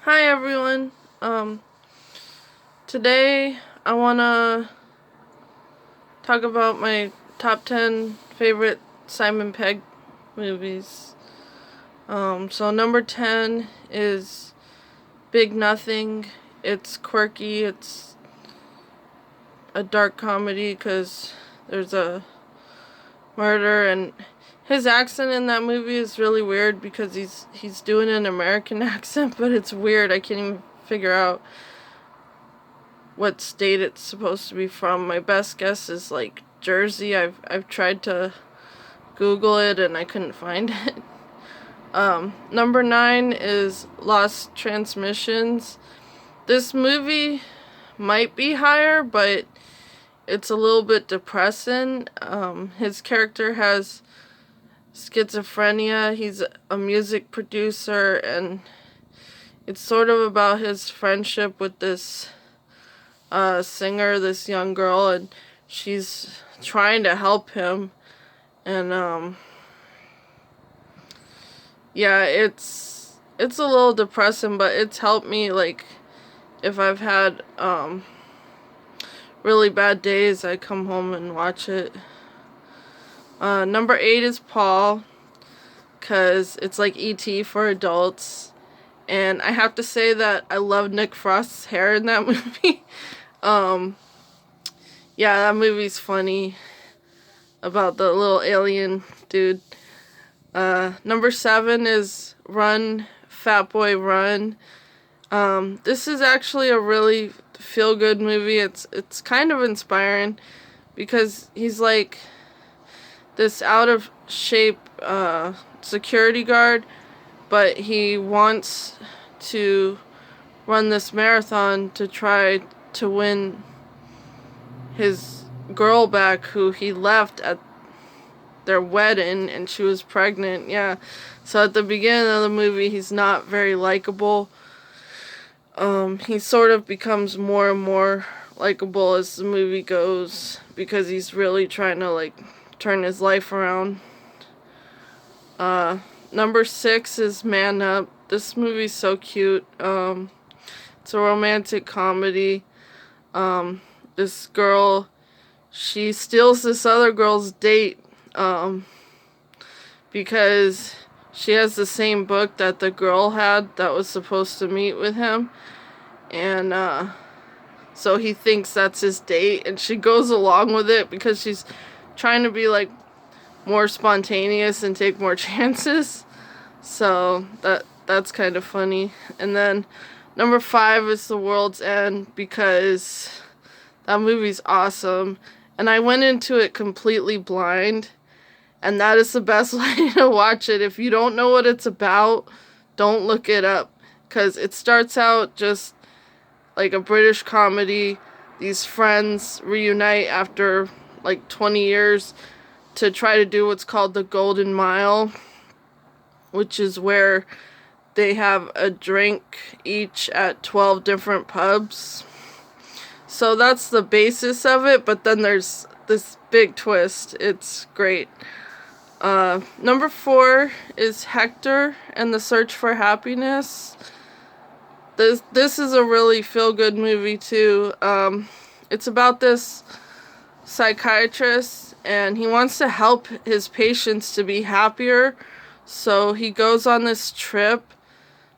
Hi everyone. Um, Today I wanna talk about my top 10 favorite Simon Pegg movies. So number 10 is Big Nothing. It's quirky. It's a dark comedy because there's a murder, and his accent in that movie is really weird because he's doing an American accent, but it's weird. I can't even figure out what state it's supposed to be from. My best guess is like Jersey. I've tried to Google it and I couldn't find it. Number 9 is Lost Transmissions. This movie might be higher, but it's a little bit depressing. His character has schizophrenia. He's a music producer, and it's sort of about his friendship with this singer, this young girl, and she's trying to help him. And yeah, it's a little depressing, but it's helped me, like, if I've had really bad days, I come home and watch it. Number 8 is Paul, because it's like E.T. for adults. And I have to say that I love Nick Frost's hair in that movie. Yeah, that movie's funny about the little alien dude. Number 7 is Run, Fat Boy, Run. This is actually a really feel-good movie. It's kind of inspiring because he's like this out-of-shape security guard, but he wants to run this marathon to try to win his girl back who he left at their wedding, and she was pregnant. Yeah. So at the beginning of the movie, he's not very likable. He sort of becomes more and more likable as the movie goes because he's really trying to, like, turn his life around. Number 6 is Man Up. This movie's so cute. It's a romantic comedy. This girl, she steals this other girl's date because she has the same book that the girl had that was supposed to meet with him. And so he thinks that's his date, and she goes along with it because she's trying to be, like, more spontaneous and take more chances. So that's kind of funny. And then number 5 is The World's End, because that movie's awesome. And I went into it completely blind, and that is the best way to watch it. If you don't know what it's about, don't look it up, because it starts out just like a British comedy. These friends reunite after like 20 years to try to do what's called the Golden Mile, which is where they have a drink each at 12 different pubs. So that's the basis of it, but then there's this big twist. It's great. Number 4 is Hector and the Search for Happiness. This is a really feel-good movie too. It's about this psychiatrist, and he wants to help his patients to be happier. So he goes on this trip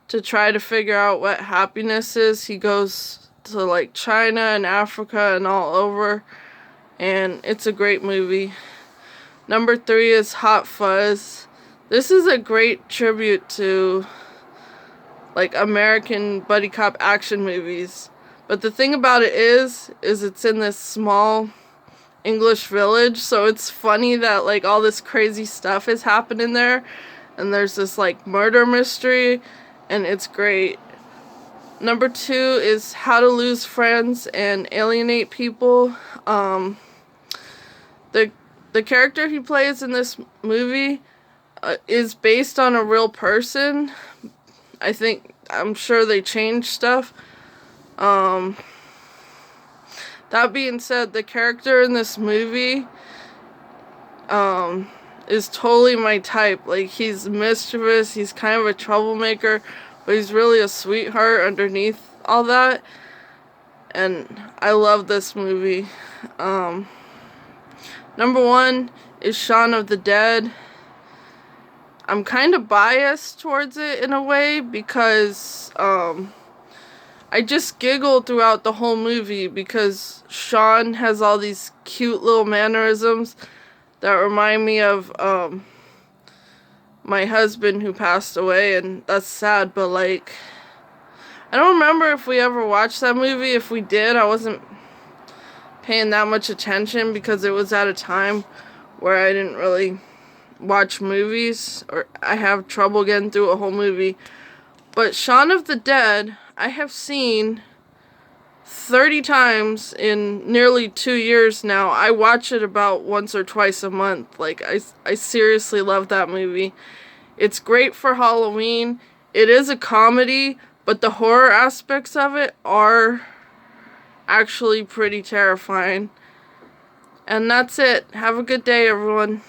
to try to figure out what happiness is. He goes to like China and Africa and all over, and it's a great movie. Number 3 is Hot Fuzz. This is a great tribute to, like, American buddy cop action movies. But the thing about it is it's in this small English village, so it's funny that, like, all this crazy stuff is happening there, and there's this, like, murder mystery, and it's great. Number 2 is How to Lose Friends and Alienate People. The character he plays in this movie is based on a real person. I'm sure they changed stuff. That being said, the character in this movie is totally my type. Like, he's mischievous, he's kind of a troublemaker, but he's really a sweetheart underneath all that. And I love this movie. Number 1 is Shaun of the Dead. I'm kind of biased towards it in a way because I just giggle throughout the whole movie because Shaun has all these cute little mannerisms that remind me of my husband who passed away, and that's sad, but like, I don't remember if we ever watched that movie. If we did, I wasn't paying that much attention because it was at a time where I didn't really watch movies, or I have trouble getting through a whole movie. But Shaun of the Dead, I have seen 30 times in nearly 2 years now. I watch it about once or twice a month. Like, I seriously love that movie. It's great for Halloween. It is a comedy, but the horror aspects of it are actually pretty terrifying. And that's it. Have a good day, everyone.